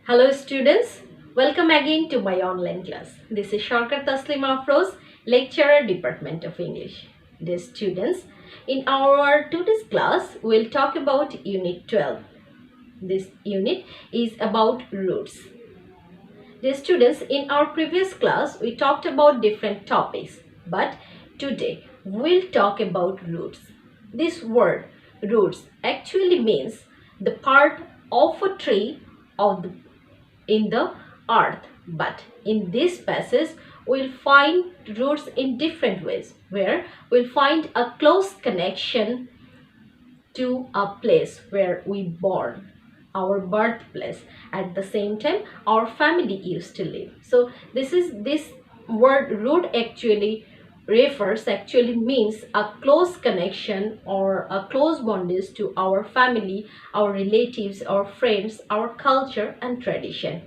Hello students, welcome again to my online class. This is Shorkat Taslima Afroz, lecturer, Department of English. Dear students, in our today's class, we'll talk about Unit 12. This unit is about roots. Dear students, in our previous class, we talked about different topics, but today we'll talk about roots. This word, roots, actually means the part of a tree of the in the earth, but in this passage we'll find roots in different ways, where we'll find a close connection to a place where we born, our birthplace, at the same time our family used to live. So this word root actually means a close connection or a close bondage to our family, our relatives, our friends, our culture and tradition.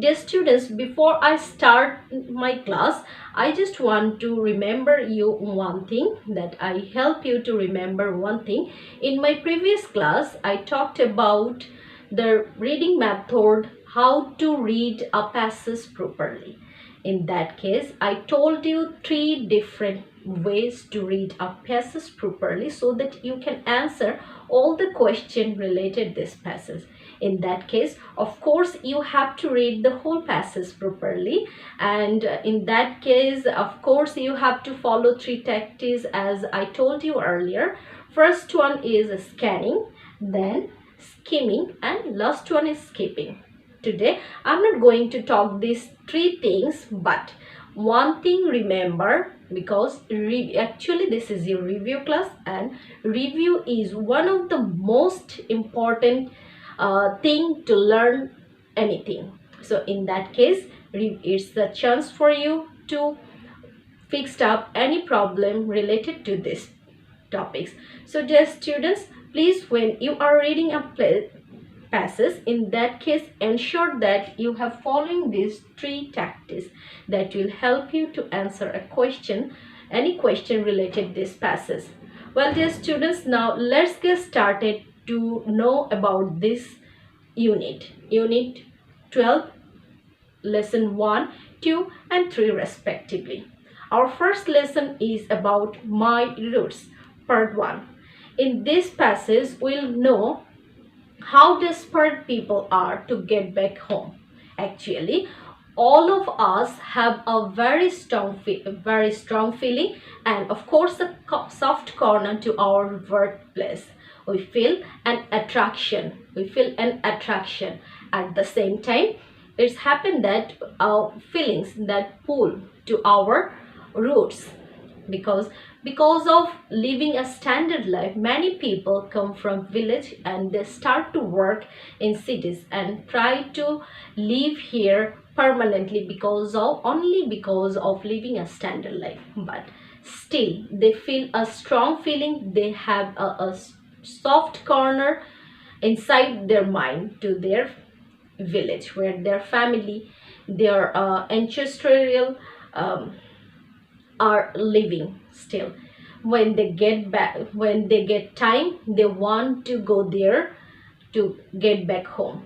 Dear students, before I start my class, I just want to remember you one thing, that I help you to remember one thing. In my previous class, I talked about the reading method, how to read a passage properly. In that case, I told you 3 different ways to read a passage properly so that you can answer all the questions related this passage. In that case, of course, you have to read the whole passage properly, and in that case, of course, you have to follow 3 tactics as I told you earlier. First one is scanning, then skimming, and last one is skipping. Today I'm not going to talk these 3 things, but one thing remember, because actually this is your review class, and review is one of the most important thing to learn anything. So in that case, it's the chance for you to fix up any problem related to this topics. So dear students, please, when you are reading a passage, in that case ensure that you have following these 3 tactics that will help you to answer a question, any question related to this passage. Well, dear students, now let's get started to know about this unit 12, lesson 1, 2 and 3 respectively. Our first lesson is about my roots, part 1. In this passage we'll know how desperate people are to get back home. Actually, all of us have a very strong feeling, and of course a soft corner to our workplace. We feel an attraction. At the same time, it's happened that our feelings that pull to our roots, because of living a standard life, many people come from village and they start to work in cities and try to live here permanently because of living a standard life. But still they feel a strong feeling, they have a soft corner inside their mind to their village, where their family, their ancestral are living still. When they get time, they want to go there to get back home.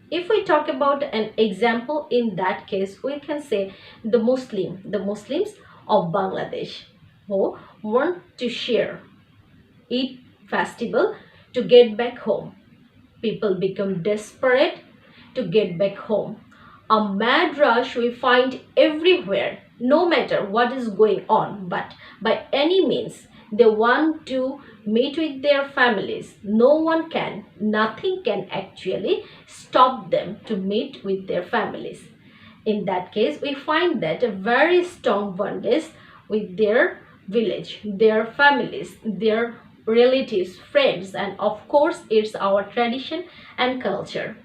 If we talk about an example, in that case we can say the Muslims of Bangladesh, who want to share Eid festival to get back home. People become desperate to get back home. A mad rush we find everywhere, no matter what is going on, but by any means they want to meet with their families. Nothing can actually stop them to meet with their families. In that case, we find that a very strong bondage with their village, their families, their relatives, friends, and of course it's our tradition and culture.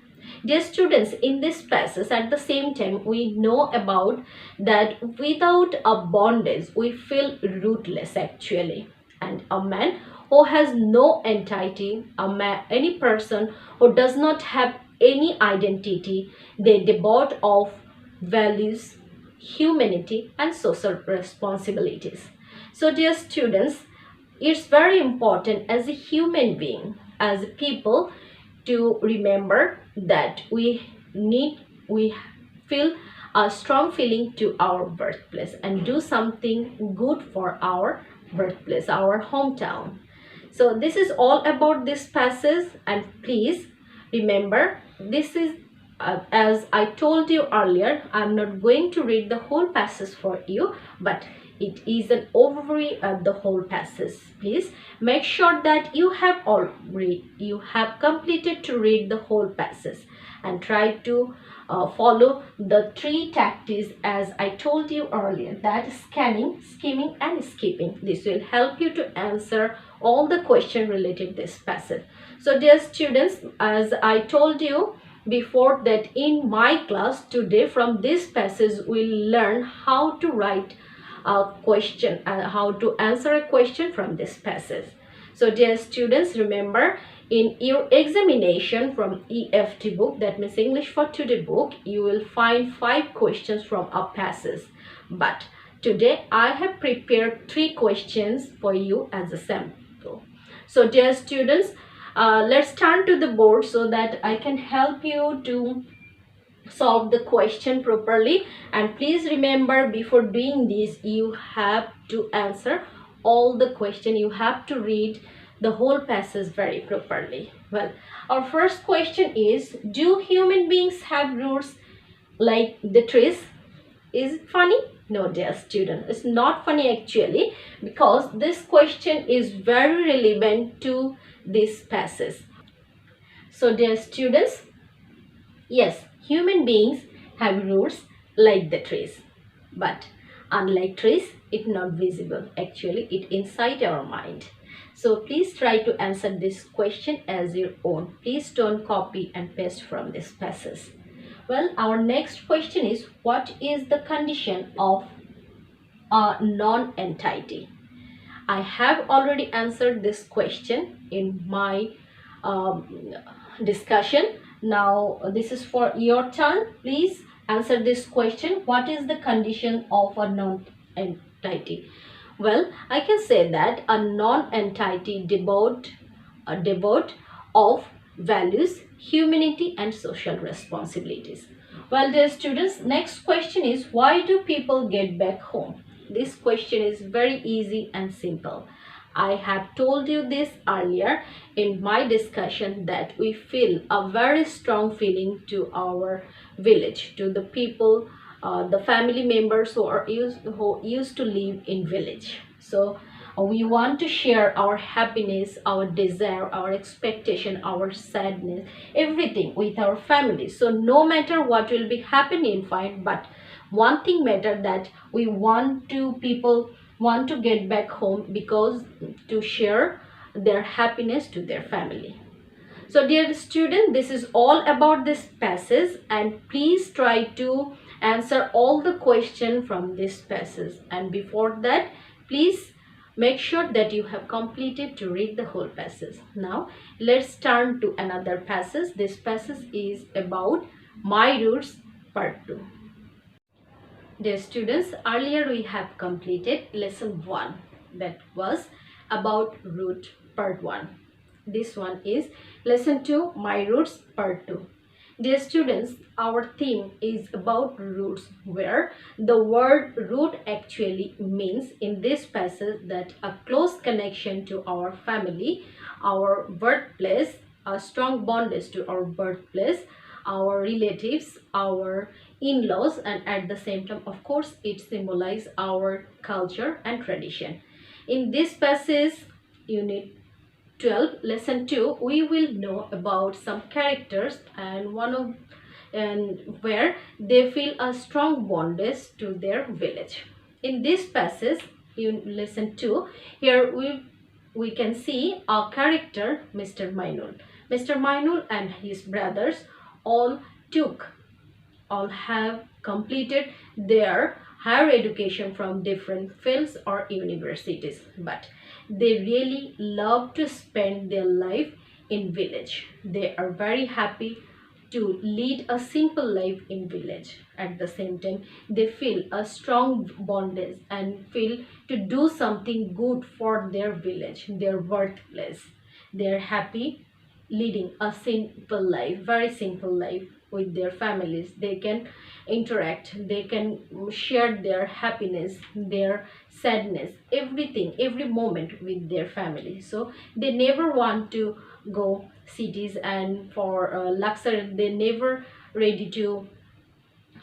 Dear students, in this passage, at the same time, we know about that without a bondage, we feel rootless actually. And a man who has no entity, any person who does not have any identity, they devoid of values, humanity and social responsibilities. So dear students, it's very important as a human being, as a people, to remember that we need we feel a strong feeling to our birthplace and do something good for our birthplace, our hometown. So this is all about this passage, and please remember, this is as I told you earlier, I'm not going to read the whole passage for you, but it is an overview of the whole passage. Please make sure that you have completed to read the whole passage, and try to follow the three tactics as I told you earlier, that is scanning, skimming and skipping. This will help you to answer all the questions related to this passage. So dear students, as I told you before, that in my class today from this passage we'll learn how to write a question and how to answer a question from this passage. So dear students, remember, in your examination from EFT book, that means English for Today book, you will find 5 questions from a passage. But today I have prepared 3 questions for you as a sample. So dear students, let's turn to the board so that I can help you to solve the question properly. And please remember, before doing this, you have to answer all the question. You have to read the whole passage very properly. Well, our first question is, do human beings have roots like the trees? Is it funny? No, dear student, it's not funny actually, because this question is very relevant to this passage. So dear students, yes, human beings have roots like the trees, but unlike trees, it's not visible. Actually, it inside our mind. So please try to answer this question as your own. Please don't copy and paste from this passage. Well, our next question is, what is the condition of a non-entity? I have already answered this question in my discussion. Now this is for your turn. Please answer this question. What is the condition of a non-entity? Well, I can say that a non-entity devoid of values, humanity and social responsibilities. Well, dear students, next question is, why do people get back home? This question is very easy and simple. I have told you this earlier in my discussion, that we feel a very strong feeling to our village, to the people, the family members who used to live in village. So we want to share our happiness, our desire, our expectation, our sadness, everything with our family. So no matter what will be happening, fine, but one thing matter, that people want to get back home, because to share their happiness to their family. So dear student, this is all about this passage, and please try to answer all the questions from this passage. And before that, please make sure that you have completed to read the whole passage. Now let's turn to another passage. This passage is about My Roots Part 2. Dear students, earlier we have completed lesson 1, that was about root part 1. This one is lesson 2, My Roots part 2. Dear students, our theme is about roots, where the word root actually means in this passage that a close connection to our family, our birthplace, a strong bondage to our birthplace, our relatives, our in-laws, and at the same time, of course, it symbolizes our culture and tradition. In this passage, unit 12, lesson 2, we will know about some characters and where they feel a strong bondage to their village. In this passage, in lesson 2, here we can see a character, Mr. Mainul. Mr. Mainul and his brothers all have completed their higher education from different fields or universities, but they really love to spend their life in village. They are very happy to lead a simple life in village. At the same time, they feel a strong bondage and feel to do something good for their village, their birthplace. They are happy leading a simple life, very simple life, with their families. They can interact, they can share their happiness, their sadness, everything, every moment with their family. So they never want to go cities and for luxury. They never ready to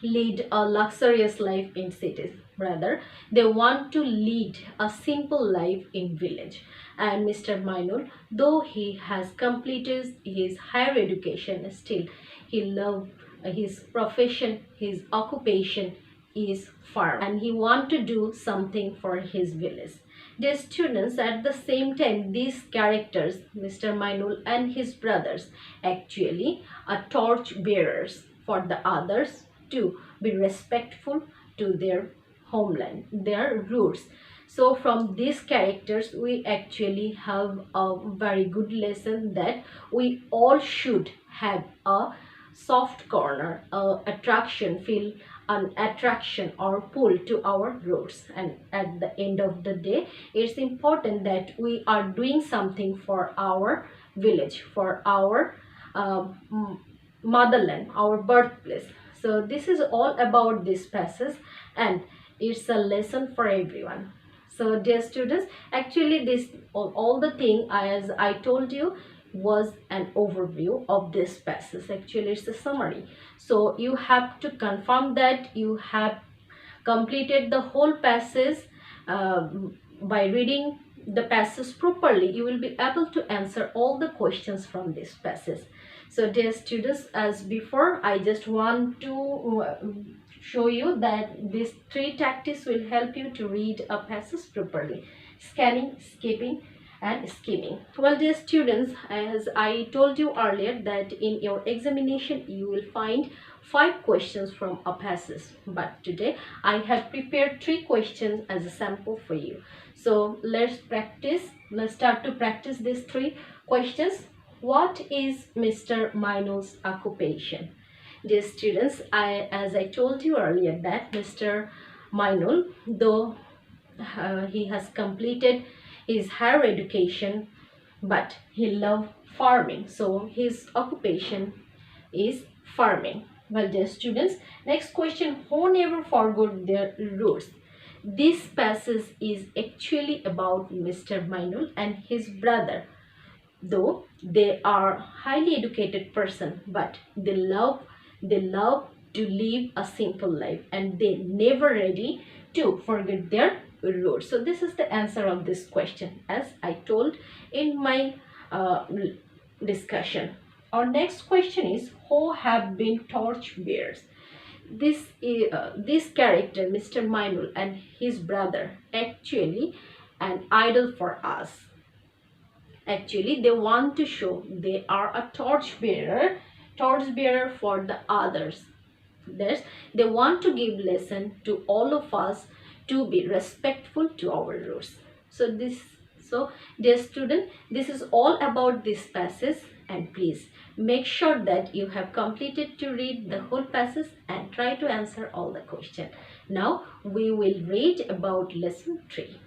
lead a luxurious life in cities. Rather, they want to lead a simple life in village. And Mr. Mainul, though he has completed his higher education, still he loved his profession, his occupation is farm, and he want to do something for his village. The students, at the same time, these characters, Mr. Mainul and his brothers, actually are torch bearers for the others to be respectful to their homeland, their roots. So from these characters we actually have a very good lesson that we all should have a soft corner, attraction, feel an attraction or pull to our roots. And at the end of the day, it's important that we are doing something for our village, for our motherland, our birthplace. So this is all about this passage, and it's a lesson for everyone. So dear students, actually this all the thing as I told you was an overview of this passage. Actually it's a summary, so you have to confirm that you have completed the whole passage. By reading the passage properly, you will be able to answer all the questions from this passage. So dear students, as before, I just want to show you that these three tactics will help you to read a passage properly: scanning, skipping and skimming. Well dear students, as I told you earlier that in your examination you will find 5 questions from a passage, but today I have prepared 3 questions as a sample for you. So let's start to practice these 3 questions. What is Mr. Mainul's occupation? Dear students, as I told you earlier that Mr. Mainul, though he has completed his higher education, but he loved farming, so his occupation is farming. Well dear students, next question: who never forgot their roots? This passage is actually about Mr. Mainul and his brother. Though they are highly educated person, but they love to live a simple life, and they never ready to forget their roots. So this is the answer of this question, as I told in my discussion. Our next question is: who have been torch bearers? This character, Mr. Mainul and his brother, actually an idol for us. Actually they want to show they are a torch bearer for the others. They want to give lesson to all of us to be respectful to our roots. So dear student, this is all about this passage, and please make sure that you have completed to read the whole passage and try to answer all the questions. Now we will read about lesson 3.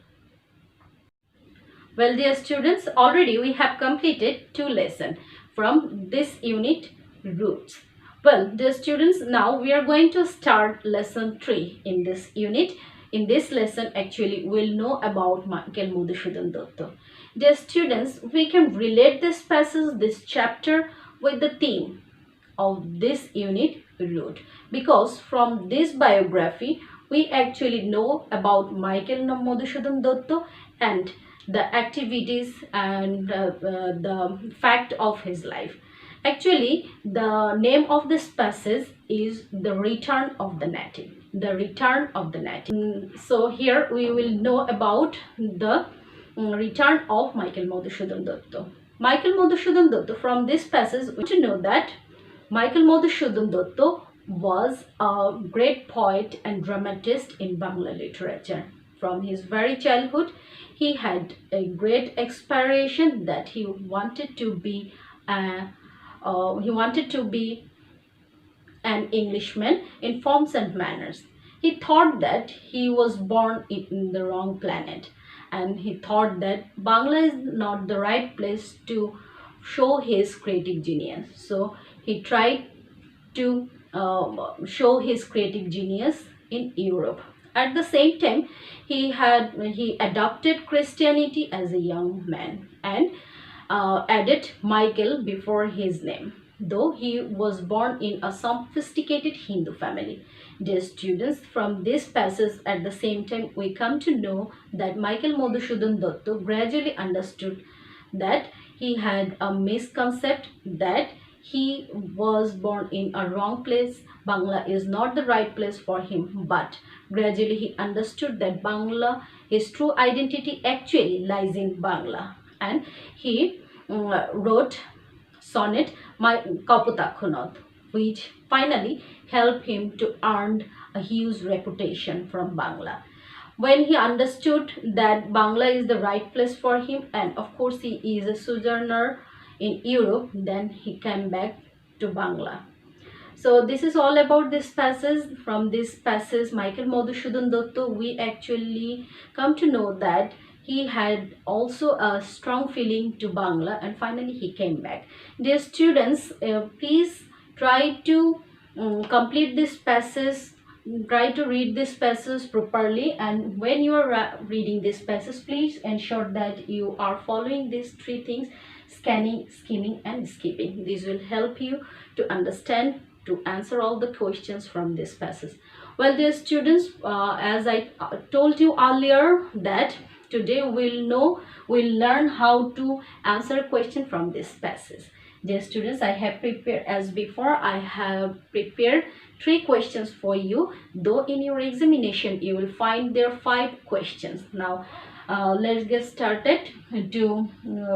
Well dear students, already we have completed 2 lessons from this unit, roots. Well dear students, now we are going to start lesson 3 in this unit. In this lesson actually we'll know about Michael Madhusudhan Dutta. Dear students, we can relate this passage, this chapter with the theme of this unit, root, because from this biography we actually know about Michael Madhusudhan Dutta and the activities and the fact of his life. Actually, the name of this passage is The Return of the Native. The Return of the Native. So here we will know about the return of Michael Madhusudhan Dutta. Michael Madhusudhan Dutta, from this passage we to know that Michael Madhusudhan Dutta was a great poet and dramatist in Bangla literature. From his very childhood, he had a great aspiration that he wanted to be an Englishman in forms and manners. He thought that he was born in the wrong planet, and he thought that Bangla is not the right place to show his creative genius. So he tried to show his creative genius in Europe. At the same time, he adopted Christianity as a young man and added Michael before his name, though he was born in a sophisticated Hindu family. Dear students, from this passage at the same time we come to know that Michael Madhusudhan Dutta gradually understood that he had a misconception that he was born in a wrong place. Bangla is not the right place for him, but gradually he understood that Bangla, his true identity actually lies in Bangla, and he wrote sonnet My Kaputakunath, which finally helped him to earn a huge reputation from Bangla. When he understood that Bangla is the right place for him, and of course he is a sojourner in Europe, then he came back to Bangla. So this is all about this passage. From this passage, Michael Madhusudhan Dutta, we actually come to know that he had also a strong feeling to Bangla, and finally he came back. Dear students, please try to complete this passage. Try to read this passage properly, and when you are reading this passage, please ensure that you are following these three things: scanning, skimming and skipping. This will help you to understand, to answer all the questions from this passage. Well, dear students, as I told you earlier, that today we'll learn how to answer a question from this passage. Dear students, I have prepared, as before, I have prepared 3 questions for you, though in your examination you will find there 5 questions. Now let's get started to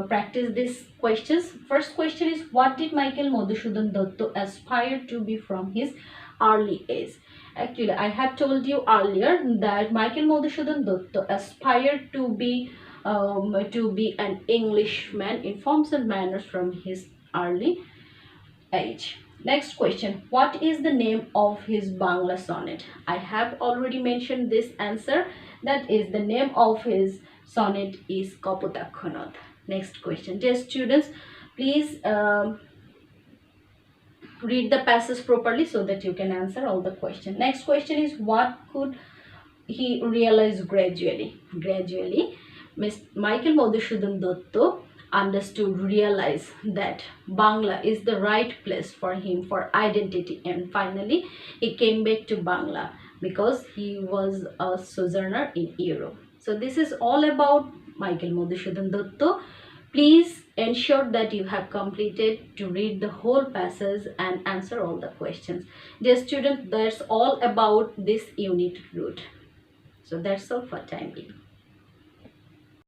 practice these questions. First question is, what did Michael Madhusudhan Dutta aspire to be from his early age? Actually, I have told you earlier that Michael Madhusudhan Dutta aspired to be an Englishman in forms and manners from his early age. Next question, what is the name of his Bangla sonnet? I have already mentioned this answer. That is, the name of his sonnet is Kaputakunath. Next question, dear students, please read the passage properly so that you can answer all the questions. Next question is, what could he realize gradually? Gradually, Michael Madhusudhan Dutta realized that Bangla is the right place for him for identity, and finally he came back to Bangla because he was a sojourner in Europe. So this is all about Michael Madhusudhan Dutta. Please ensure that you have completed to read the whole passage and answer all the questions. Dear students, that's all about this unit root. So that's all for time being.